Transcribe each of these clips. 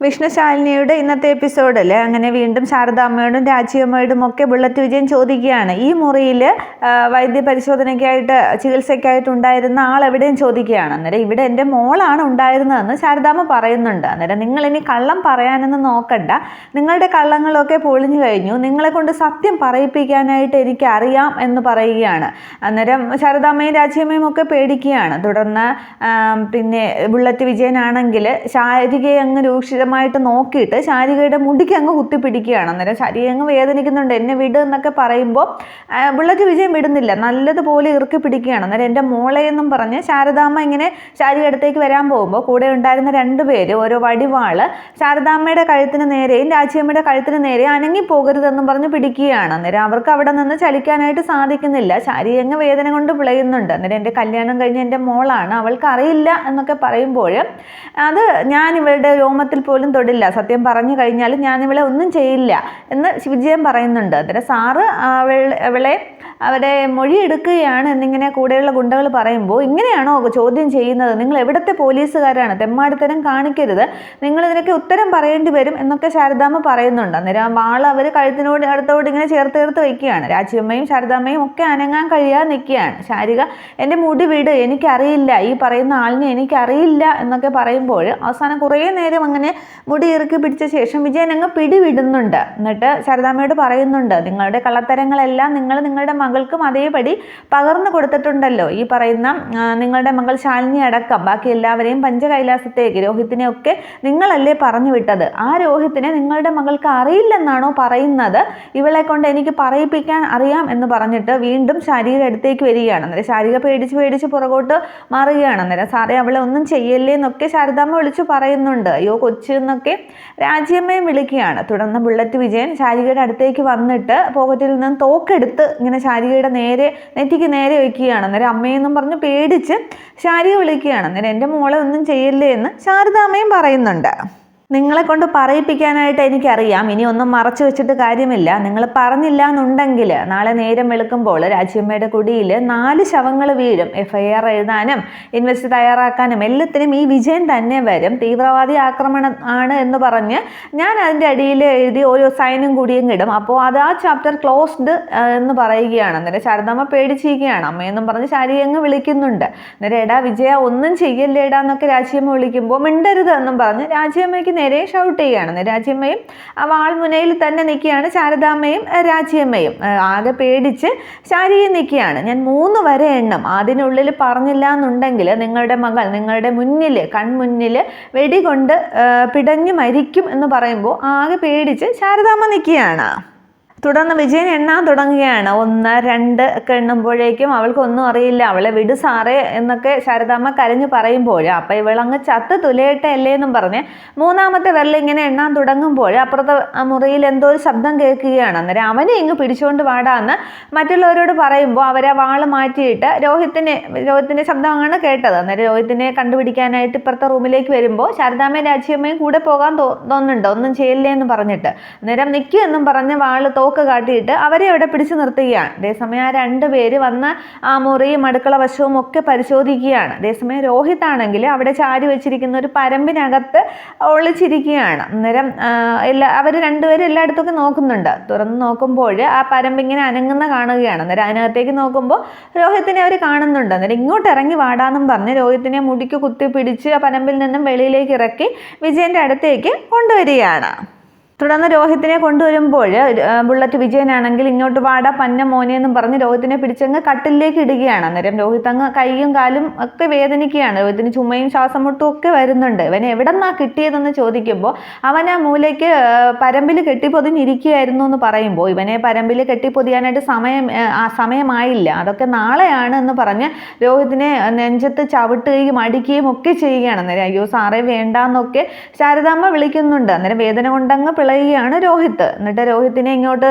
വിഷ്ണുശാലിനിയുടെ ഇന്നത്തെ എപ്പിസോഡിൽ അങ്ങനെ വീണ്ടും ശാരദാമ്മയോടും രാജിയമ്മയോടും ഒക്കെ ബുള്ളറ്റ് വിജയൻ ചോദിക്കുകയാണ്, ഈ മുറിയിൽ വൈദ്യപരിശോധനയ്ക്കായിട്ട് ചികിത്സയ്ക്കായിട്ട് ഉണ്ടായിരുന്ന ആൾ എവിടെയും ചോദിക്കുകയാണ്. അന്നേരം ഇവിടെ എൻ്റെ മോളാണ് ഉണ്ടായിരുന്നതെന്ന് ശാരദാമ്മ പറയുന്നുണ്ട്. അന്നേരം നിങ്ങളിനി കള്ളം പറയാനൊന്നും നോക്കണ്ട, നിങ്ങളുടെ കള്ളങ്ങളൊക്കെ പൊളിഞ്ഞു കഴിഞ്ഞു, നിങ്ങളെ കൊണ്ട് സത്യം പറയിപ്പിക്കാനായിട്ട് എനിക്കറിയാം എന്ന് പറയുകയാണ്. അന്നേരം ശാരദാമ്മയും രാജിയമ്മയും ഒക്കെ പേടിക്കുകയാണ്. തുടർന്ന് പിന്നെ ബുള്ളറ്റ് വിജയനാണെങ്കിൽ ശാരികയെ അങ്ങ് രൂക്ഷിതമായിട്ട് നോക്കിയിട്ട് ശാരികയുടെ മുടിക്ക് അങ്ങ് കുത്തിപ്പിടിക്കുകയാണ്. അന്നേരം ശാരിക അങ്ങ് വേദനിക്കുന്നുണ്ട്, എന്നെ വിട് എന്നൊക്കെ പറയുമ്പോൾ ബുള്ളറ്റ് വിജയം വിടുന്നില്ല, നല്ലതുപോലെ ഇറുക്കി പിടിക്കുകയാണ്. അന്നേരം എൻ്റെ മോളെ എന്നും പറഞ്ഞ് ശാരദാമ്മ ഇങ്ങനെ ശാരിക അടുത്തേക്ക് വരാൻ പോകുമ്പോൾ കൂടെ ഉണ്ടായിരുന്ന രണ്ടുപേര് ഓരോ വടിവാള് ശാരദാമ്മയുടെ കഴുത്തിന് നേരെയും രാജിയമ്മയുടെ കഴുത്തിന് നേരെയും അനങ്ങിപ്പോകരുതെന്നും പറഞ്ഞ് പിടിക്കുകയാണ്. അന്നേരം അവർക്ക് അവിടെ നിന്ന് ചലിക്കാനായിട്ട് സാധിക്കുന്നില്ല. ശാരിക അങ്ങ് വേദന കൊണ്ട് പിളയുന്നുണ്ട്. അന്നേരം എൻ്റെ കല്യാണം കഴിഞ്ഞ് എൻ്റെ മോളാണ്, അവൾക്ക് അറിയില്ല എന്നൊക്കെ പറയുമ്പോൾ അത് ഞാൻ ഇവളുടെ രോമത്തിൽ പോലും തൊടില്ല, സത്യം പറഞ്ഞു കഴിഞ്ഞാൽ ഞാൻ ഇവളെ ഒന്നും ചെയ്യില്ല എന്ന് വിജയൻ പറയുന്നുണ്ട്. അന്നേരം സാറ് അവളെ അവരെ മൊഴിയെടുക്കുകയാണ് എന്നിങ്ങനെ കൂടെയുള്ള ഗുണ്ടകൾ പറയുമ്പോൾ, ഇങ്ങനെയാണോ ചോദ്യം ചെയ്യുന്നത്, നിങ്ങൾ എവിടുത്തെ പോലീസുകാരാണ്, തെമ്മാടിത്തരം കാണിക്കരുത്, നിങ്ങൾ ഇതിനൊക്കെ ഉത്തരം പറയേണ്ടി വരും എന്നൊക്കെ ശാരദാമ്മ പറയുന്നുണ്ട്. അന്നേരം വാൾ അവർ കഴുത്തിനോട് അടുത്തോട് ഇങ്ങനെ ചേർത്ത് വയ്ക്കുകയാണ്. രാജിയമ്മയും ശാരദാമ്മയും ഒക്കെ അനങ്ങാൻ കഴിയാതെ നിൽക്കുകയാണ്. ശാരിക എൻ്റെ മുടി വിട്, എനിക്കറിയില്ല, ഈ പറയുന്ന ആളിനെ എനിക്കറിയില്ല എന്നൊക്കെ പറയുമ്പോൾ അവസാനം കുറേ നേരം അങ്ങനെ മുടി ഇറുക്കി പിടിച്ച ശേഷം വിജയൻ അങ്ങ് പിടിവിടുന്നുണ്ട്. എന്നിട്ട് ശാരദാമ്മയോട് പറയുന്നുണ്ട്, നിങ്ങളുടെ കള്ളത്തരങ്ങളെല്ലാം നിങ്ങളുടെ മകൾക്കും അതേപടി പകർന്നു കൊടുത്തിട്ടുണ്ടല്ലോ, ഈ പറയുന്ന നിങ്ങളുടെ മകൾ ശാലിനി അടക്കം ബാക്കി എല്ലാവരെയും പഞ്ചകൈലാസത്തേക്ക് രോഹിത്തിനെ ഒക്കെ നിങ്ങളല്ലേ പറഞ്ഞു വിട്ടത്, ആ രോഹിത്തിനെ നിങ്ങളുടെ മകൾക്ക് അറിയില്ലെന്നാണോ പറയുന്നത്, ഇവളെ കൊണ്ട് എനിക്ക് പറയിപ്പിക്കാൻ അറിയാം എന്ന് പറഞ്ഞിട്ട് വീണ്ടും ശാരികയുടെ അടുത്തേക്ക് വരികയാണ്. അന്നേരം ശാരിക പേടിച്ച് പുറകോട്ട് മാറുകയാണ്. അന്നേരം സാറേ അവളെ ഒന്നും ചെയ്യല്ലേ എന്നൊക്കെ ശാരദാമ്മ വിളിച്ചു പറയുന്നുണ്ട്. അയ്യോ കൊച്ചു എന്നൊക്കെ രാജിയമ്മയും വിളിക്കുകയാണ്. തുടർന്ന് ബുള്ളറ്റ് വിജയൻ ശാരികയുടെ അടുത്തേക്ക് വന്നിട്ട് പോക്കറ്റിൽ നിന്ന് തോക്കെടുത്ത് ഇങ്ങനെ ശാരികയുടെ നെറ്റിക്ക് നേരെ വയ്ക്കുകയാണ്. അന്നേരം അമ്മയെന്നും പറഞ്ഞ് പേടിച്ച് ശാരിക വിളിക്കുകയാണ്. അന്നേരം എൻ്റെ മോളെ ഒന്നും ചെയ്യല്ലേ എന്ന് ശാരദാമ്മയും പറയുന്നുണ്ട്. നിങ്ങളെ കൊണ്ട് പറയിപ്പിക്കാനായിട്ട് എനിക്കറിയാം, ഇനി ഒന്നും മറച്ചു വെച്ചിട്ട് കാര്യമില്ല, നിങ്ങൾ പറഞ്ഞില്ല എന്നുണ്ടെങ്കിൽ നാളെ നേരം വെളുക്കുമ്പോൾ രാജിയമ്മയുടെ കുടിയിൽ 4 ശവങ്ങൾ വീഴും, FIR എഴുതാനും ഇൻവെസ്റ്റ് തയ്യാറാക്കാനും എല്ലാത്തിനും ഈ വിജയൻ തന്നെ വരും, തീവ്രവാദി ആക്രമണം ആണ് എന്ന് പറഞ്ഞ് ഞാൻ അതിൻ്റെ അടിയിൽ എഴുതി ഓരോ സൈനും കൂടിയും ഇടും, അപ്പോൾ അത് ആ ചാപ്റ്റർ ക്ലോസ്ഡ് എന്ന് പറയുകയാണ്. അന്നേരം ശാരദാമ്മ പേടിച്ചിരിക്കുകയാണ്. അമ്മയെന്നും പറഞ്ഞ് ശാരികങ്ങ് വിളിക്കുന്നുണ്ട്. അന്നേരം എടാ വിജയ ഒന്നും ചെയ്യല്ലേടാ എന്നൊക്കെ രാജിയമ്മ വിളിക്കുമ്പോൾ മിണ്ടരുത് എന്നും പറഞ്ഞ് രാജിയമ്മയ്ക്ക് നേരെ ഷൗട്ട് ചെയ്യുകയാണ്. രാജിയമ്മയും ആ വാൾമുനയിൽ തന്നെ നിൽക്കുകയാണ്. ശാരദാമ്മയും രാജിയമ്മയും ആകെ പേടിച്ച് ശാരികയും നിൽക്കുകയാണ്. ഞാൻ 3 വരെ എണ്ണം, അതിനുള്ളിൽ പറഞ്ഞില്ല എന്നുണ്ടെങ്കിൽ നിങ്ങളുടെ മകൾ നിങ്ങളുടെ മുന്നിൽ കൺമുന്നിൽ വെടികൊണ്ട് പിടഞ്ഞു മരിക്കും എന്ന് പറയുമ്പോൾ ആകെ പേടിച്ച് ശാരദാമ്മ നിൽക്കുകയാണ്. തുടർന്ന് വിജയൻ എണ്ണാൻ തുടങ്ങുകയാണ്. 1, 2 ഒക്കെ എണ്ണുമ്പോഴേക്കും അവൾക്കൊന്നും അറിയില്ല, അവളെ വിട് സാറേ എന്നൊക്കെ ശാരദാമ്മ കരഞ്ഞു പറയുമ്പോൾ അപ്പം ഇവളങ്ങ് ചത്ത് തുലയട്ടെ അല്ലേ എന്നും പറഞ്ഞ് 3ാമത്തെ വിരൽ ഇങ്ങനെ എണ്ണാൻ തുടങ്ങുമ്പോൾ അപ്പുറത്തെ മുറിയിൽ എന്തോ ഒരു ശബ്ദം കേൾക്കുകയാണ്. അന്നേരം അവനെ ഇങ്ങ് പിടിച്ചുകൊണ്ട് വാടാന്ന് മറ്റുള്ളവരോട് പറയുമ്പോൾ അവരെ വാള് മാറ്റിയിട്ട് രോഹിത്തിൻ്റെ ശബ്ദമാണ് കേട്ടത്. അന്നേരം രോഹിത്തിനെ കണ്ടുപിടിക്കാനായിട്ട് ഇപ്പുറത്തെ റൂമിലേക്ക് വരുമ്പോൾ ശാരദാമ്മയും രാജിയമ്മയും കൂടെ പോകാൻ തോന്നുന്നുണ്ട്, ഒന്നും ചെയ്യില്ലേ എന്ന് പറഞ്ഞിട്ട്. അന്നേരം നിൽക്കുക എന്നും പറഞ്ഞ് വാള് തോക്ക് കാട്ടിയിട്ട് അവരെ അവിടെ പിടിച്ചു നിർത്തുകയാണ്. അതേസമയം ആ 2 പേര് വന്ന് ആ മുറിയും അടുക്കള വശവും ഒക്കെ പരിശോധിക്കുകയാണ്. അതേസമയം രോഹിത് ആണെങ്കിൽ അവിടെ ചാരി വെച്ചിരിക്കുന്ന ഒരു പരമ്പിനകത്ത് ഒളിച്ചിരിക്കുകയാണ്. അന്നേരം അവർ 2 പേരും എല്ലായിടത്തൊക്കെ നോക്കുന്നുണ്ട്. തുറന്ന് നോക്കുമ്പോൾ ആ പരമ്പിങ്ങനെ അനങ്ങുന്ന കാണുകയാണ്. അന്നേരം അതിനകത്തേക്ക് നോക്കുമ്പോൾ രോഹിത്തിനെ അവർ കാണുന്നുണ്ട്. അന്നേരം ഇങ്ങോട്ട് ഇറങ്ങി വാടാന്നും പറഞ്ഞ് രോഹിത്തിനെ മുടിക്ക് കുത്തിപ്പിടിച്ച് ആ പരമ്പിൽ നിന്നും വെളിയിലേക്ക് ഇറക്കി വിജയൻ്റെ അടുത്തേക്ക് കൊണ്ടുവരികയാണ്. തുടർന്ന് രോഹിത്തിനെ കൊണ്ടുവരുമ്പോൾ ബുള്ളറ്റ് വിജയനാണെങ്കിൽ ഇങ്ങോട്ട് വാടാ പന്ന മോനെ എന്നും പറഞ്ഞ് രോഹിത്തിനെ പിടിച്ചങ്ങ് കട്ടിലേക്ക് ഇടുകയാണ്. അന്നേരം രോഹിത് അങ്ങ് കൈയും കാലും ഒക്കെ വേദനിക്കുകയാണ്. രോഹിത്തിന് ചുമയും ശ്വാസം മുട്ടും ഒക്കെ വരുന്നുണ്ട്. ഇവനെ എവിടെ നിന്നാ കിട്ടിയതെന്ന് ചോദിക്കുമ്പോൾ അവൻ ആ മൂലയ്ക്ക് പരമ്പിൽ കെട്ടിപ്പൊതിഞ്ഞിരിക്കുകയായിരുന്നു എന്ന് പറയുമ്പോൾ ഇവനെ പരമ്പിൽ കെട്ടിപ്പൊതിയാനായിട്ട് സമയമായില്ല, അതൊക്കെ നാളെയാണ് എന്ന് പറഞ്ഞ് രോഹിത്തിനെ നെഞ്ചത്ത് ചവിട്ടുകയും അടിക്കുകയും ഒക്കെ ചെയ്യുകയാണ്. അന്നേരം അയ്യോ സാറേ വേണ്ടാന്നൊക്കെ ശാരദാമ്മ വിളിക്കുന്നുണ്ട്. അന്നേരം വേദന കൊണ്ടങ്ങ് കളയുകയാണ് രോഹിത്ത്. എന്നിട്ട് രോഹിത്തിനെ ഇങ്ങോട്ട്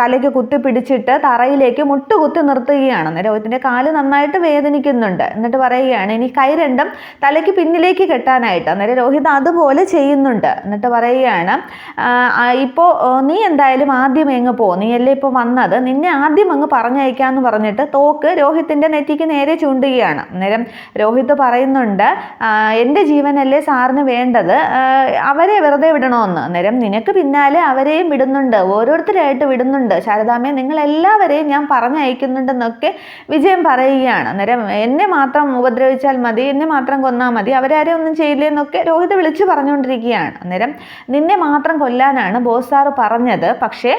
തലയ്ക്ക് കുത്തി പിടിച്ചിട്ട് തറയിലേക്ക് മുട്ടുകുത്തി നിർത്തുകയാണ്. അന്നേരം രോഹിത്തിൻ്റെ കാല് നന്നായിട്ട് വേദനിക്കുന്നുണ്ട്. എന്നിട്ട് പറയുകയാണ് ഇനി കൈ രണ്ടും തലയ്ക്ക് പിന്നിലേക്ക് കെട്ടാനായിട്ട്. അന്നേരം രോഹിത് അതുപോലെ ചെയ്യുന്നുണ്ട്. എന്നിട്ട് പറയുകയാണ് ഇപ്പോൾ നീ എന്തായാലും ആദ്യം എങ്ങ് പോ, നീയല്ലേ ഇപ്പോൾ വന്നത്, നിന്നെ ആദ്യം അങ്ങ് പറഞ്ഞയക്കാമെന്ന് പറഞ്ഞിട്ട് തോക്ക് രോഹിത്തിൻ്റെ നെറ്റിക്ക് നേരെ ചൂണ്ടുകയാണ്. അന്നേരം രോഹിത് പറയുന്നുണ്ട് എൻ്റെ ജീവനല്ലേ സാറിന് വേണ്ടത്, അവരെ വെറുതെ വിടണമെന്ന്. അന്നേരം നിനക്ക് പിന്നാലെ അവരെയും വിടുന്നുണ്ട്, ഓരോരുത്തരായിട്ട് വിടുന്നുണ്ട് ശാരദാമ്മേ, നിങ്ങളെല്ലാവരെയും ഞാൻ പറഞ്ഞയക്കുന്നുണ്ടെന്നൊക്കെ വിജയൻ പറയുകയാണ്. അന്നേരം എന്നെ മാത്രം ഉപദ്രവിച്ചാൽ മതി, എന്നെ മാത്രം കൊന്നാൽ മതി, അവരാരെയും ഒന്നും ചെയ്യില്ലെന്നൊക്കെ രോഹിത് വിളിച്ചു പറഞ്ഞുകൊണ്ടിരിക്കുകയാണ്. അന്നേരം നിന്നെ മാത്രം കൊല്ലാനാണ് ബോസ് സാറ് പറഞ്ഞത്, പക്ഷേ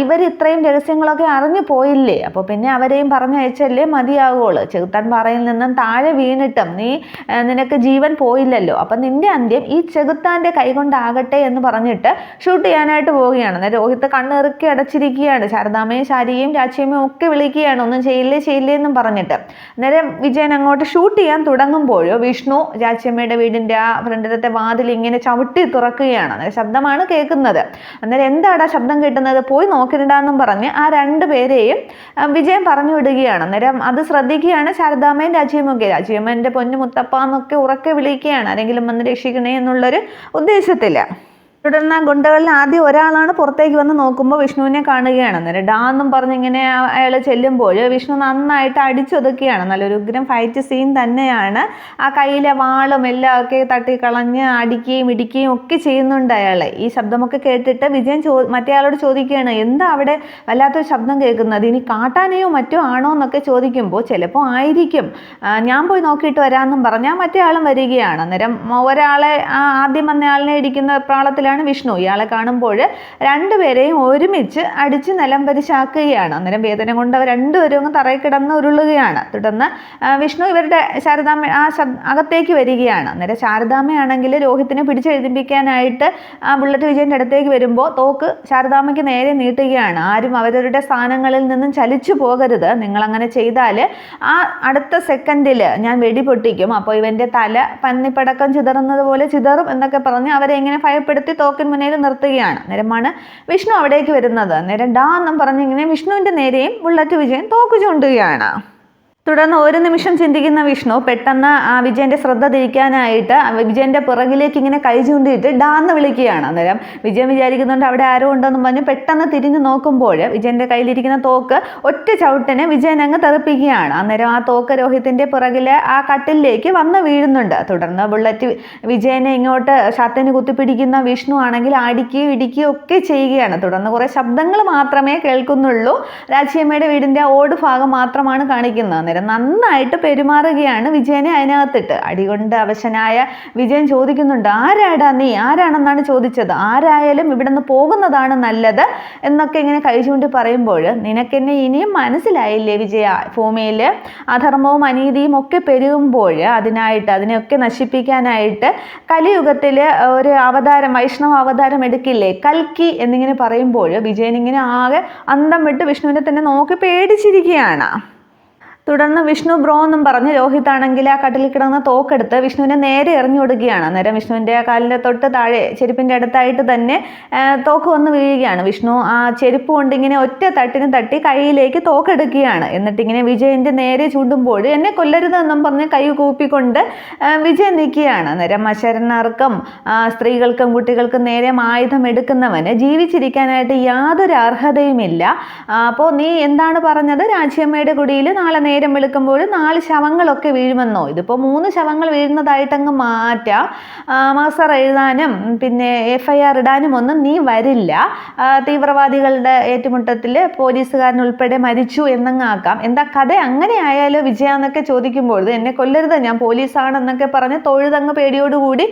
ഇവർ ഇത്രയും രഹസ്യങ്ങളൊക്കെ അറിഞ്ഞു പോയില്ലേ, അപ്പോൾ പിന്നെ അവരെയും പറഞ്ഞയച്ചല്ലേ മതിയാകുള്ളൂ. ചെകുത്താൻ പാറയിൽ നിന്നും താഴെ വീണിട്ടും നിനക്ക് ജീവൻ പോയില്ലല്ലോ, അപ്പം നിന്റെ അന്ത്യം ഈ ചെകുത്താൻ്റെ കൈകൊണ്ടാകട്ടെ എന്ന് പറഞ്ഞിട്ട് ഷൂട്ട് ചെയ്യാനായിട്ട് പോവുകയാണ്. അന്നേരം രോഹിത്ത് കണ്ണിറുക്കി അടച്ചിരിക്കുകയാണ്. ശാരദാമ്മയും ശാരികയും രാച്ചിയമ്മയും ഒക്കെ വിളിക്കുകയാണ് ഒന്നും ചെയ്യില്ലേ എന്നും പറഞ്ഞിട്ട്. അന്നേരം വിജയൻ അങ്ങോട്ട് ഷൂട്ട് ചെയ്യാൻ തുടങ്ങുമ്പോഴോ വിഷ്ണു രാച്ചിയമ്മയുടെ വീടിൻ്റെ ആ ഫ്രണ്ടിലത്തെ വാതിൽ ഇങ്ങനെ ചവിട്ടി തുറക്കുകയാണ്. അന്നേരം ശബ്ദമാണ് കേൾക്കുന്നത്. അന്നേരം എന്താടാ ശബ്ദം കേട്ടുന്നത്, പോയി നോക്കിരണ്ടാന്നും പറഞ്ഞ് ആ രണ്ടുപേരെയും വിജയൻ പറഞ്ഞു വിടുകയാണ്. അന്നേരം അത് ശ്രദ്ധിക്കുകയാണ് ശാരദാമ്മയും രാച്ചിയമ്മയൊക്കെ. രാച്ചിയമ്മ എൻ്റെ പൊന്നു മുത്തപ്പ എന്നൊക്കെ ഉറക്കെ വിളിക്കുകയാണ്, ആരെങ്കിലും വന്ന് രക്ഷിക്കണേ എന്നുള്ളൊരു ഉദ്ദേശത്തിൽ. തുടർന്ന് ഗുണ്ടകളിൽ ആദ്യം ഒരാളാണ് പുറത്തേക്ക് വന്ന് നോക്കുമ്പോൾ വിഷ്ണുവിനെ കാണുകയാണ്. അന്നേരം ഡാന്നും പറഞ്ഞിങ്ങനെ അയാൾ ചെല്ലുമ്പോൾ വിഷ്ണു നന്നായിട്ട് അടിച്ചൊതുക്കുകയാണ്. നല്ലൊരു ഉഗ്രം ഫൈറ്റ് സീൻ തന്നെയാണ്. ആ കയ്യിലെ വാളും എല്ലാം ഒക്കെ തട്ടിക്കളഞ്ഞ് അടിക്കുകയും ഇടിക്കുകയും ഒക്കെ ചെയ്യുന്നുണ്ട് അയാളെ. ഈ ശബ്ദമൊക്കെ കേട്ടിട്ട് വിജയൻ മറ്റേ ആളോട് ചോദിക്കുകയാണ് എന്താ അവിടെ വല്ലാത്തൊരു ശബ്ദം കേൾക്കുന്നത്, ഇനി കാട്ടാനയോ മറ്റോ ആണോ എന്നൊക്കെ ചോദിക്കുമ്പോൾ ചിലപ്പോൾ ആയിരിക്കും, ഞാൻ പോയി നോക്കിയിട്ട് വരാമെന്നും പറഞ്ഞാൽ മറ്റേ ആളും വരികയാണ്. അന്നേരം ഒരാളെ ആദ്യം വന്നയാളിനെ ഇടിക്കുന്ന പ്രാളത്തിലാണ് വിഷ്ണു. ഇയാളെ കാണുമ്പോൾ രണ്ടുപേരെയും ഒരുമിച്ച് അടിച്ച് നിലം പരിശാക്കുകയാണ്. അന്നേരം വേദന കൊണ്ട് അവർ രണ്ടുപേരും അങ്ങ് തറയിൽ കിടന്ന് ഉരുളുകയാണ്. തുടർന്ന് വിഷ്ണു ഇവരുടെ ശാരദാമ്മ അകത്തേക്ക് വരികയാണ്. അന്നേരം ശാരദാമ്മയാണെങ്കിൽ രോഹിത്തിനെ പിടിച്ചെഴുതിപ്പിക്കാനായിട്ട് ബുള്ളറ്റ് വിജയൻ്റെ അടുത്തേക്ക് വരുമ്പോൾ തോക്ക് ശാരദാമ്മയ്ക്ക് നേരെ നീട്ടുകയാണ്. ആരും അവരവരുടെ സ്ഥാനങ്ങളിൽ നിന്നും ചലിച്ചു പോകരുത്, നിങ്ങളങ്ങനെ ചെയ്താൽ ആ അടുത്ത സെക്കൻഡിൽ ഞാൻ വെടിപൊട്ടിക്കും, അപ്പോൾ ഇവൻ്റെ തല പന്നിപ്പടക്കം ചിതറുന്നത് പോലെ ചിതറും എന്നൊക്കെ പറഞ്ഞ് അവരെ ഇങ്ങനെ ഭയപ്പെടുത്തി തോക്കിന് മുന്നിൽ നിർത്തുകയാണ്. അന്നേരമാണ് വിഷ്ണു അവിടേക്ക് വരുന്നത്. അന്നേരം ഡാ എന്നും പറഞ്ഞിങ്ങനെ വിഷ്ണുവിൻ്റെ നേരെയും ബുള്ളറ്റ് വിജയൻ തോക്ക് ചൂണ്ടുകയാണ്. തുടർന്ന് ഒരു നിമിഷം ചിന്തിക്കുന്ന വിഷ്ണു പെട്ടെന്ന് വിജയൻ്റെ ശ്രദ്ധ തിരിക്കാനായിട്ട് വിജയൻ്റെ പിറകിലേക്ക് ഇങ്ങനെ കൈ ചൂണ്ടിയിട്ട് ഡാന്ന് വിളിക്കുകയാണ്. അന്നേരം വിജയൻ വിചാരിക്കുന്നുണ്ട് അവിടെ ആരോ ഉണ്ടെന്ന് പറഞ്ഞ് പെട്ടെന്ന് തിരിഞ്ഞു നോക്കുമ്പോൾ വിജയൻ്റെ കയ്യിലിരിക്കുന്ന തോക്ക് ഒറ്റ ചവിട്ടിനെ വിജയൻ അങ്ങ് തെറിപ്പിക്കുകയാണ്. അന്നേരം ആ തോക്ക് രോഹിത്തിൻ്റെ പിറകിലെ ആ കട്ടിലേക്ക് വന്ന് വീഴുന്നുണ്ട്. തുടർന്ന് ബുള്ളറ്റ് വിജയനെ ഇങ്ങോട്ട് ഷർട്ടിന് കുത്തിപ്പിടിക്കുന്ന വിഷ്ണു ആണെങ്കിൽ അടിക്കുകയും ഇടിക്കുകയും ഒക്കെ ചെയ്യുകയാണ്. തുടർന്ന് കുറേ ശബ്ദങ്ങൾ മാത്രമേ കേൾക്കുന്നുള്ളൂ. രാച്ചിയമ്മയുടെ വീടിൻ്റെ ഓട് ഭാഗം മാത്രമാണ് കാണിക്കുന്നത്. നന്നായിട്ട് പെരുമാറുകയാണ് വിജയനെ അതിനകത്തിട്ട്. അടികൊണ്ട് അവശനായ വിജയൻ ചോദിക്കുന്നുണ്ട് ആരാടാ നീ, ആരാണെന്നാണ് ചോദിച്ചത്, ആരായാലും ഇവിടെ നിന്ന് പോകുന്നതാണ് നല്ലത് എന്നൊക്കെ ഇങ്ങനെ കഴിച്ചുകൊണ്ട് പറയുമ്പോൾ നിനക്കെന്നെ ഇനിയും മനസ്സിലായില്ലേ വിജയ, ഭൂമിയിൽ അധർമ്മവും അനീതിയും ഒക്കെ പെരുകുമ്പോൾ അതിനെയൊക്കെ നശിപ്പിക്കാനായിട്ട് കലിയുഗത്തിൽ ഒരു അവതാരം, വൈഷ്ണവ അവതാരം എടുക്കില്ലേ കൽക്കി എന്നിങ്ങനെ പറയുമ്പോൾ വിജയൻ ഇങ്ങനെ ആകെ അന്തം വിട്ട് വിഷ്ണുവിനെ തന്നെ നോക്കി പേടിച്ചിരിക്കുകയാണ്. തുടർന്ന് വിഷ്ണു ബ്രോ എന്നും പറഞ്ഞ് രോഹിത് ആണെങ്കിൽ ആ കട്ടിലിൽ കിടന്ന തോക്കെടുത്ത് വിഷ്ണുവിനെ നേരെ എറിഞ്ഞു കൊടുക്കുകയാണ്. അന്നേരം വിഷ്ണുവിൻ്റെ കാലിൻ്റെ തൊട്ട് താഴെ ചെരുപ്പിൻ്റെ അടുത്തായിട്ട് തന്നെ തോക്ക് വന്ന് വീഴുകയാണ്. വിഷ്ണു ആ ചെരുപ്പ് കൊണ്ട് ഇങ്ങനെ ഒറ്റ തട്ടിന് തട്ടി കൈയിലേക്ക് തോക്കെടുക്കുകയാണ്. എന്നിട്ടിങ്ങനെ വിജയൻ്റെ നേരെ ചൂണ്ടുമ്പോൾ എന്നെ കൊല്ലരുതെന്നും പറഞ്ഞ് കൈ കൂപ്പിക്കൊണ്ട് വിജയൻ നിൽക്കുകയാണ്. അന്നേരം അശരണർക്കും സ്ത്രീകൾക്കും കുട്ടികൾക്കും നേരെ ആയുധം എടുക്കുന്നവന് ജീവിച്ചിരിക്കാനായിട്ട് യാതൊരു അർഹതയുമില്ല. അപ്പോൾ നീ എന്താണ് പറഞ്ഞത്, രാച്ചിയമ്മയുടെ കുടിയിൽ നാളെ നേരം വെളുക്കുമ്പോൾ 4 ശവങ്ങളൊക്കെ വീഴുമെന്നോ? ഇതിപ്പോൾ 3 ശവങ്ങൾ വീഴുന്നതായിട്ടങ്ങ് മാറ്റാം. മസർ എഴുതാനും പിന്നെ FIR ഇടാനും ഒന്നും നീ വരില്ല. തീവ്രവാദികളുടെ ഏറ്റുമുട്ടത്തിൽ പോലീസുകാരനുൾപ്പെടെ മരിച്ചു എന്നങ്ങ് ആക്കാം. എന്താ കഥ അങ്ങനെ ആയാലോ വിജയ എന്നൊക്കെ ചോദിക്കുമ്പോൾ എന്നെ കൊല്ലരുത്, ഞാൻ പോലീസാണെന്നൊക്കെ പറഞ്ഞ് തൊഴുതങ്ങ് പേടിയോടുകൂടി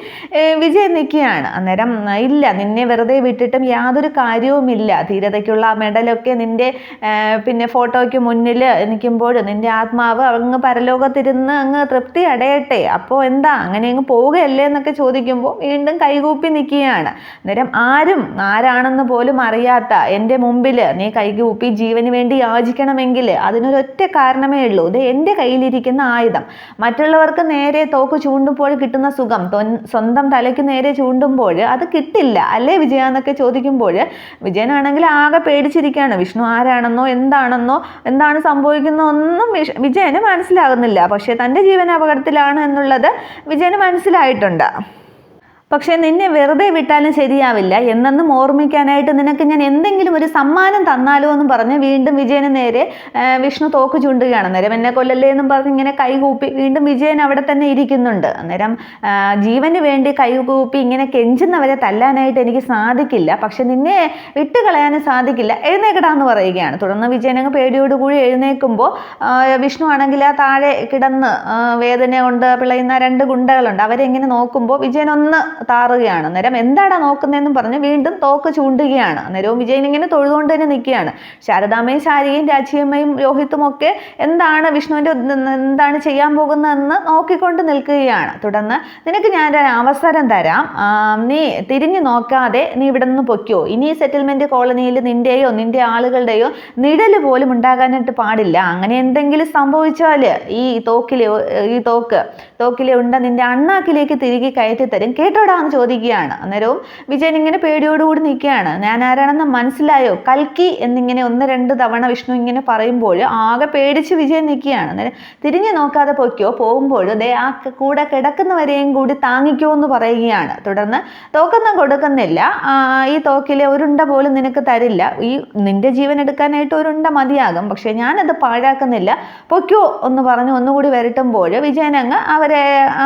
വിജയൻ നിൽക്കുകയാണ്. അന്നേരം ഇല്ല, നിന്നെ വെറുതെ വിട്ടിട്ടും യാതൊരു കാര്യവുമില്ല, ധീരതയ്ക്കുള്ള മെഡലൊക്കെ നിൻ്റെ പിന്നെ ഫോട്ടോയ്ക്ക് മുന്നിൽ നിൽക്കുമ്പോൾ നിൻ്റെ ആത്മാവ് അങ്ങ് പരലോകത്തിരുന്ന് അങ്ങ് തൃപ്തി അടയട്ടെ, അപ്പോൾ എന്താ അങ്ങനെ അങ്ങ് പോവുകയല്ലേ എന്നൊക്കെ ചോദിക്കുമ്പോൾ വീണ്ടും കൈകൂപ്പി നിൽക്കുകയാണ്. അന്നേരം ആരാണെന്ന് പോലും അറിയാത്ത എൻ്റെ മുമ്പിൽ നീ കൈകൂപ്പി ജീവന് വേണ്ടി യാചിക്കണമെങ്കിൽ അതിനൊരൊറ്റ കാരണമേ ഉള്ളൂ, ഇത് എൻ്റെ കയ്യിലിരിക്കുന്ന ആയുധം. മറ്റുള്ളവർക്ക് നേരെ തോക്ക് ചൂണ്ടുമ്പോൾ കിട്ടുന്ന സുഖം സ്വന്തം തലയ്ക്ക് നേരെ ചൂണ്ടുമ്പോൾ അത് കിട്ടില്ല അല്ലേ വിജയ എന്നൊക്കെ ചോദിക്കുമ്പോൾ വിജയനാണെങ്കിൽ ആകെ പേടിച്ചിരിക്കുകയാണ്. വിഷ്ണു ആരാണെന്നോ എന്താണ് സംഭവിക്കുന്നോ ഒന്നും വിജയന് മനസ്സിലാകുന്നില്ല. പക്ഷേ തൻ്റെ ജീവൻ അപകടത്തിലാണ് എന്നുള്ളത് വിജയന് മനസ്സിലായിട്ടുണ്ട്. പക്ഷേ നിന്നെ വെറുതെ വിട്ടാലും ശരിയാവില്ല, എന്നെന്നും ഓർമ്മിക്കാനായിട്ട് നിനക്ക് ഞാൻ എന്തെങ്കിലും ഒരു സമ്മാനം തന്നാലോ എന്നും പറഞ്ഞ് വീണ്ടും വിജയന് നേരെ വിഷ്ണു തോക്ക് ചൂണ്ടുകയാണ്. അന്നേരം എന്നെ കൊല്ലല്ലേ എന്നും പറഞ്ഞ് ഇങ്ങനെ കൈകൂപ്പി വീണ്ടും വിജയൻ അവിടെ തന്നെ ഇരിക്കുന്നുണ്ട്. അന്നേരം ജീവന് വേണ്ടി കൈകൂപ്പി ഇങ്ങനെ കെഞ്ചുന്നവരെ തല്ലാനായിട്ട് എനിക്ക് സാധിക്കില്ല, പക്ഷെ നിന്നെ വിട്ടുകളയാനും സാധിക്കില്ല, എഴുന്നേക്കടാന്ന് പറയുകയാണ്. തുടർന്ന് വിജയൻ അങ്ങ് പേടിയോടുകൂടി എഴുന്നേൽക്കുമ്പോൾ വിഷ്ണു ആണെങ്കിൽ ആ താഴെ കിടന്ന് വേദന കൊണ്ട് പിളയുന്ന 2 ഗുണ്ടകളുണ്ട്, അവരെ ഇങ്ങനെ നോക്കുമ്പോൾ വിജയൻ ഒന്ന് താറുകയാണ്. അന്നേരം എന്താടാ നോക്കുന്നതെന്നും പറഞ്ഞ് വീണ്ടും തോക്ക് ചൂണ്ടുകയാണ്. അന്നേരവും വിജയൻ ഇങ്ങനെ തൊഴുതുകൊണ്ട് തന്നെ നിൽക്കുകയാണ്. ശാരദാമ്മയും ശാരികയും രാച്ചിയമ്മയും രോഹിത്തും ഒക്കെ എന്താണ് വിഷ്ണുവിൻ്റെ എന്താണ് ചെയ്യാൻ പോകുന്നതെന്ന് നോക്കിക്കൊണ്ട് നിൽക്കുകയാണ്. തുടർന്ന് നിനക്ക് ഞാനൊരു അവസരം തരാം, നീ തിരിഞ്ഞു നോക്കാതെ നീ ഇവിടെ നിന്ന് പൊയ്ക്കോ. ഇനി സെറ്റിൽമെന്റ് കോളനിയിൽ നിന്റെയോ നിന്റെ ആളുകളുടെയോ നിഴല് പോലും ഉണ്ടാകാനായിട്ട് പാടില്ല. അങ്ങനെ എന്തെങ്കിലും സംഭവിച്ചാൽ ഈ തോക്കിലെ ഉണ്ട നിന്റെ അണ്ണാക്കിലേക്ക് തിരികെ കയറ്റി തരും, കേട്ടോടാന്ന് ചോദിക്കുകയാണ്. അന്നേരവും വിജയൻ ഇങ്ങനെ പേടിയോടുകൂടി നിൽക്കുകയാണ്. ഞാൻ ആരാണെന്ന് മനസ്സിലായോ, കൽക്കി എന്നിങ്ങനെ 1-2 തവണ വിഷ്ണു ഇങ്ങനെ പറയുമ്പോൾ ആകെ പേടിച്ച് വിജയൻ നിൽക്കുകയാണ്. അന്നേരം തിരിഞ്ഞു നോക്കാതെ പൊയ്ക്കോ, പോകുമ്പോൾ ദേ ആ കൂടെ കിടക്കുന്നവരെയും കൂടി താങ്ങിക്കോ എന്ന് പറയുകയാണ്. തുടർന്ന് തോക്കൊന്നും കൊടുക്കുന്നില്ല, ഈ തോക്കിലെ ഒരുണ്ട പോലും നിനക്ക് തരില്ല, ഈ നിന്റെ ജീവൻ എടുക്കാനായിട്ട് ഒരുണ്ട മതിയാകും, പക്ഷെ ഞാനത് പാഴാക്കുന്നില്ല, പൊയ്ക്കോ എന്ന് പറഞ്ഞ് ഒന്നുകൂടി വരട്ടുമ്പോൾ വിജയൻ അങ്ങ്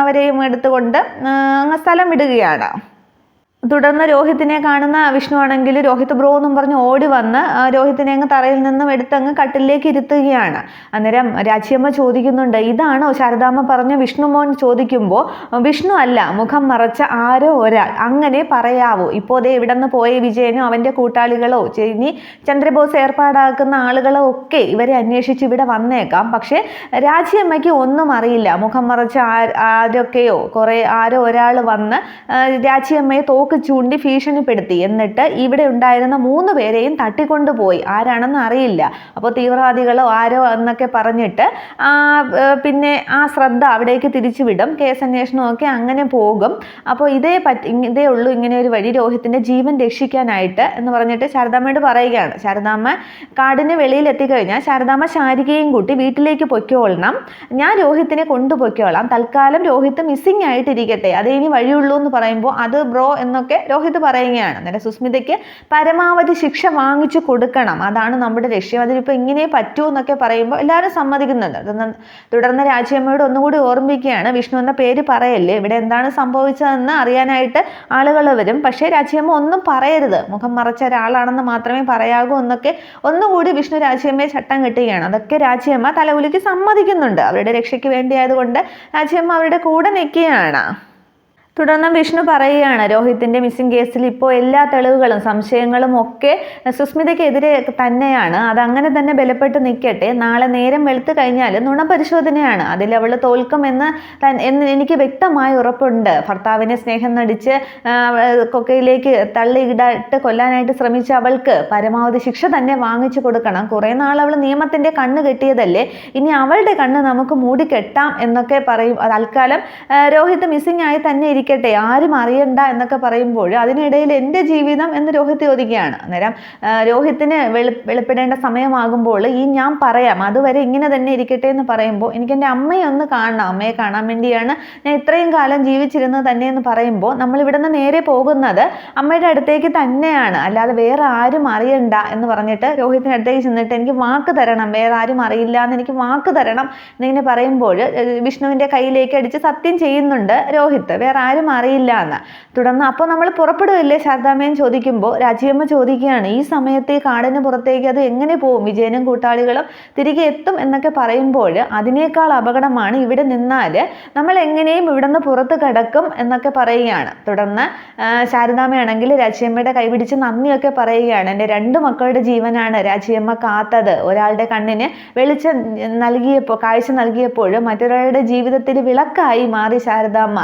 അവരെയും എടുത്തുകൊണ്ട് അങ്ങ് സ്ഥലം വിടുകയാണ്. തുടർന്ന് രോഹിത്തിനെ കാണുന്ന വിഷ്ണു ആണെങ്കിൽ രോഹിത് ബ്രോ എന്നും പറഞ്ഞ് ഓടി വന്ന് രോഹിത്തിനെ അങ്ങ് തറയിൽ നിന്നും എടുത്തങ്ങ് കട്ടിലേക്ക് ഇരുത്തുകയാണ്. അന്നേരം രാച്ചിയമ്മ ചോദിക്കുന്നുണ്ട്, ഇതാണോ ശാരദാമ്മ പറഞ്ഞ വിഷ്ണു മോൻ ചോദിക്കുമ്പോൾ വിഷ്ണു അല്ല, മുഖം മറച്ച ആരോ ഒരാൾ, അങ്ങനെ പറയാവൂ. ഇപ്പോൾ ദേ ഇവിടെ നിന്ന് പോയ വിജയനോ അവൻ്റെ കൂട്ടാളികളോ ഇനി ചന്ദ്രബോസ് ഏർപ്പാടാക്കുന്ന ആളുകളോ ഒക്കെ ഇവരെ അന്വേഷിച്ച് ഇവിടെ വന്നേക്കാം, പക്ഷേ രാച്ചിയമ്മയ്ക്ക് ഒന്നും അറിയില്ല. മുഖം മറച്ച ആരോ ഒരാൾ വന്ന് രാച്ചിയമ്മയെ തോക്ക് ചൂണ്ടി ഭീഷണിപ്പെടുത്തി, എന്നിട്ട് ഇവിടെ ഉണ്ടായിരുന്ന 3 പേരെയും തട്ടിക്കൊണ്ടുപോയി, ആരാണെന്ന് അറിയില്ല. അപ്പോൾ തീവ്രവാദികളോ ആരോ എന്നൊക്കെ പറഞ്ഞിട്ട് പിന്നെ ആ ശ്രദ്ധ അവിടേക്ക് തിരിച്ചുവിടും, കേസന്വേഷണവും ഒക്കെ അങ്ങനെ പോകും. അപ്പോൾ ഇതേ ഉള്ളൂ ഇങ്ങനെ ഒരു വഴി രോഹിത്തിൻ്റെ ജീവൻ രക്ഷിക്കാനായിട്ട് എന്ന് പറഞ്ഞിട്ട് ശാരദാമ്മയോട് പറയുകയാണ്. ശാരദാമ്മ കാടിന് വെളിയിൽ എത്തിക്കഴിഞ്ഞാൽ ശാരദാമ്മ ശാരികയും കൂട്ടി വീട്ടിലേക്ക് പൊയ്ക്കോളണം, ഞാൻ രോഹിത്തിനെ കൊണ്ടുപോയിക്കോളാം, തൽക്കാലം രോഹിത്ത് മിസ്സിംഗ് ആയിട്ടിരിക്കട്ടെ, അതേ ഇനി വഴിയുള്ളൂ എന്ന് പറയുമ്പോൾ അത് ബ്രോ എന്നൊക്കെ രോഹിത് പറയുകയാണ്. അന്നേരം സുസ്മിതയ്ക്ക് പരമാവധി ശിക്ഷ വാങ്ങിച്ചു കൊടുക്കണം, അതാണ് നമ്മുടെ ലക്ഷ്യം, അതിനിപ്പോൾ ഇങ്ങനെ പറ്റൂ എന്നൊക്കെ പറയുമ്പോൾ എല്ലാവരും സമ്മതിക്കുന്നുണ്ട്. തുടർന്ന് രാച്ചിയമ്മയോട് ഒന്നുകൂടി ഓർമ്മിക്കുകയാണ്, വിഷ്ണു എന്ന പേര് പറയല്ലേ, ഇവിടെ എന്താണ് സംഭവിച്ചതെന്ന് അറിയാനായിട്ട് ആളുകൾ വരും, പക്ഷേ രാച്ചിയമ്മ ഒന്നും പറയരുത്, മുഖം മറച്ച ഒരാളാണെന്ന് മാത്രമേ പറയാകൂ എന്നൊക്കെ ഒന്നുകൂടി വിഷ്ണു രാച്ചിയമ്മയെ ചട്ടം കെട്ടുകയാണ്. അതൊക്കെ രാച്ചിയമ്മ തലകുലുക്കി സമ്മതിക്കുന്നുണ്ട്. അവരുടെ രക്ഷയ്ക്ക് വേണ്ടിയായതുകൊണ്ട് രാച്ചിയമ്മ അവരുടെ കൂടെ നിൽക്കുകയാണ്. തുടർന്ന് വിഷ്ണു പറയുകയാണ്, രോഹിത്തിൻ്റെ മിസ്സിംഗ് കേസിൽ ഇപ്പോൾ എല്ലാ തെളിവുകളും സംശയങ്ങളും ഒക്കെ സുസ്മിതയ്ക്കെതിരെ തന്നെയാണ്, അതങ്ങനെ തന്നെ ബലപ്പെട്ട് നിൽക്കട്ടെ, നാളെ നേരം വെളുത്തു കഴിഞ്ഞാൽ നുണപരിശോധനയാണ്, അതിലവൾ തോൽക്കുമെന്ന് എനിക്ക് വ്യക്തമായ ഉറപ്പുണ്ട്. ഭർത്താവിനെ സ്നേഹം നടിച്ച് കൊക്കയിലേക്ക് തള്ളിയിടട്ട് കൊല്ലാനായിട്ട് ശ്രമിച്ച അവൾക്ക് പരമാവധി ശിക്ഷ തന്നെ വാങ്ങിച്ചു കൊടുക്കണം. കുറേ നാൾ അവൾ നിയമത്തിൻ്റെ കണ്ണ് കെട്ടിയതല്ലേ, ഇനി അവളുടെ കണ്ണ് നമുക്ക് മൂടിക്കെട്ടാം എന്നൊക്കെ പറയും. തൽക്കാലം രോഹിത് മിസ്സിംഗ് ആയി തന്നെ ഇരിക്കട്ടെ, ആരും അറിയണ്ട എന്നൊക്കെ പറയുമ്പോൾ അതിനിടയിൽ എൻ്റെ ജീവിതം എന്ന് രോഹിത് ചോദിക്കുകയാണ്. അന്നേരം രോഹിത്തിന് വെളിപ്പെടേണ്ട സമയമാകുമ്പോൾ ഞാൻ പറയാം, അതുവരെ ഇങ്ങനെ തന്നെ ഇരിക്കട്ടെ എന്ന് പറയുമ്പോൾ എനിക്ക് എൻ്റെ അമ്മയെ ഒന്ന് കാണണം, അമ്മയെ കാണാൻ വേണ്ടിയാണ് ഞാൻ ഇത്രയും കാലം ജീവിച്ചിരുന്നത് തന്നെ എന്ന് പറയുമ്പോൾ നമ്മൾ ഇവിടെ നിന്ന് നേരെ പോകുന്നത് അമ്മയുടെ അടുത്തേക്ക് തന്നെയാണ്, അല്ലാതെ വേറെ ആരും അറിയണ്ട എന്ന് പറഞ്ഞിട്ട് രോഹിത്തിൻ്റെ അടുത്തേക്ക് ചെന്നിട്ട് എനിക്ക് വാക്ക് തരണം, വേറെ ആരും അറിയില്ല എന്ന് എനിക്ക് വാക്ക് തരണം എന്നിങ്ങനെ പറയുമ്പോൾ വിഷ്ണുവിൻ്റെ കയ്യിലേക്ക് അടിച്ച് സത്യം ചെയ്യുന്നുണ്ട് രോഹിത്ത്, വേറെ ആരും അറിയില്ല എന്ന്. തുടർന്ന് അപ്പോൾ നമ്മൾ പുറപ്പെടുകയില്ലേ ശാരദാമ്മയും ചോദിക്കുമ്പോൾ രാജിയമ്മ ചോദിക്കുകയാണ്, ഈ സമയത്ത് ഈ കാടിന് പുറത്തേക്ക് അത് എങ്ങനെ പോകും, വിജയനും കൂട്ടാളികളും തിരികെ എത്തും എന്നൊക്കെ പറയുമ്പോൾ അതിനേക്കാൾ അപകടമാണ് ഇവിടെ നിന്നാൽ നമ്മൾ എങ്ങനെയും ഇവിടെ നിന്ന് പുറത്ത് കിടക്കും എന്നൊക്കെ പറയുകയാണ്. തുടർന്ന് ശാരദാമ്മയാണെങ്കിൽ രാജിയമ്മയുടെ കൈപിടിച്ച് നന്ദിയൊക്കെ പറയുകയാണ്. എൻ്റെ 2 മക്കളുടെ ജീവനാണ് രാജിയമ്മ കാത്തത്. ഒരാളുടെ കണ്ണിന് വെളിച്ചം നൽകിയപ്പോൾ, കാഴ്ച നൽകിയപ്പോൾ മറ്റൊരാളുടെ ജീവിതത്തിൽ വിളക്കായി മാറി ശാരദാമ്മ.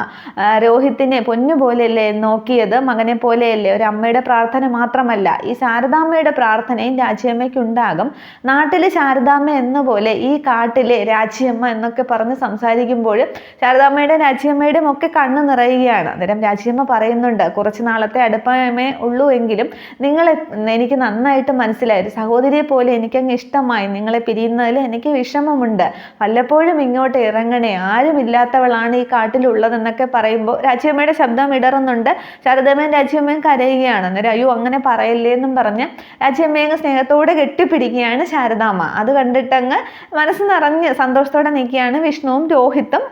രോഹിത്തിനെ പൊന്നുപോലെയല്ലേ നോക്കിയത്, മകനെ പോലെയല്ലേ. ഒരു അമ്മയുടെ പ്രാർത്ഥന മാത്രമല്ല, ഈ ശാരദാമ്മയുടെ പ്രാർത്ഥനയും രാജിയമ്മയ്ക്ക് ഉണ്ടാകും. നാട്ടിലെ ശാരദാമ്മ എന്ന പോലെ ഈ കാട്ടിലെ രാജിയമ്മ എന്നൊക്കെ പറഞ്ഞ് സംസാരിക്കുമ്പോൾ ശാരദാമ്മയുടെ രാജിയമ്മയുടെയും ഒക്കെ കണ്ണ് നിറയുകയാണ്. അന്നേരം രാജിയമ്മ പറയുന്നുണ്ട്, കുറച്ച് നാളത്തെ അടുപ്പമേ ഉള്ളൂ എങ്കിലും നിങ്ങളെ എനിക്ക് നന്നായിട്ട് മനസ്സിലായി, ഒരു സഹോദരിയെ പോലെ എനിക്കങ്ങ് ഇഷ്ടമായി. നിങ്ങളെ പിരിയുന്നതിൽ എനിക്ക് വിഷമമുണ്ട്, വല്ലപ്പോഴും ഇങ്ങോട്ട് ഇറങ്ങണേ, ആരുമില്ലാത്തവളാണ് ഈ കാട്ടിലുള്ളതെന്നൊക്കെ പറയുമ്പോൾ രാജിയമ്മയുടെ ശബ്ദം ഇടറുന്നുണ്ട്. ശാരദാമ്മയും രാജിയമ്മയും കരയുകയാണ്. അന്നേരം അയ്യോ അങ്ങനെ പറയല്ലേ എന്നും പറഞ്ഞ് രാജിയമ്മയെ സ്നേഹത്തോടെ കെട്ടിപ്പിടിക്കുകയാണ് ശാരദാമ്മ. അത് കണ്ടിട്ടങ്ങ് മനസ്സ് നിറഞ്ഞ് സന്തോഷത്തോടെ നിൽക്കുകയാണ് വിഷ്ണുവും രോഹിത്തും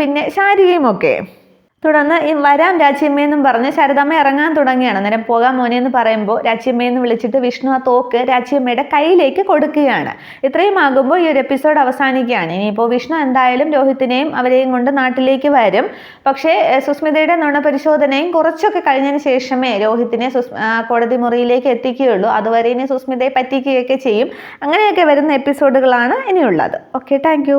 പിന്നെ ശാരികയും ഒക്കെ. തുടർന്ന് ഈ വരാം രാജിയമ്മയെന്നും പറഞ്ഞ് ശാരദാമ്മ ഇറങ്ങാൻ തുടങ്ങിയാണ്. അന്നേരം പോകാൻ മോനെ എന്ന് പറയുമ്പോൾ രാജിയമ്മയെന്ന് വിളിച്ചിട്ട് വിഷ്ണു ആ തോക്ക് രാജിയമ്മയുടെ കയ്യിലേക്ക് കൊടുക്കുകയാണ്. ഇത്രയും ആകുമ്പോൾ ഈ ഒരു എപ്പിസോഡ് അവസാനിക്കുകയാണ്. ഇനിയിപ്പോൾ വിഷ്ണു എന്തായാലും രോഹിത്തിനെയും അവരെയും കൊണ്ട് നാട്ടിലേക്ക് വരും. പക്ഷേ സുസ്മിതയുടെ നുണപരിശോധനയും കുറച്ചൊക്കെ കഴിഞ്ഞതിന് ശേഷമേ രോഹിത്തിനെ കോടതി മുറിയിലേക്ക് എത്തിക്കുകയുള്ളൂ. അതുവരെ ഇനി സുസ്മിതയെ പറ്റിക്കുകയൊക്കെ ചെയ്യും. അങ്ങനെയൊക്കെ വരുന്ന എപ്പിസോഡുകളാണ് ഇനിയുള്ളത്. Okay, thank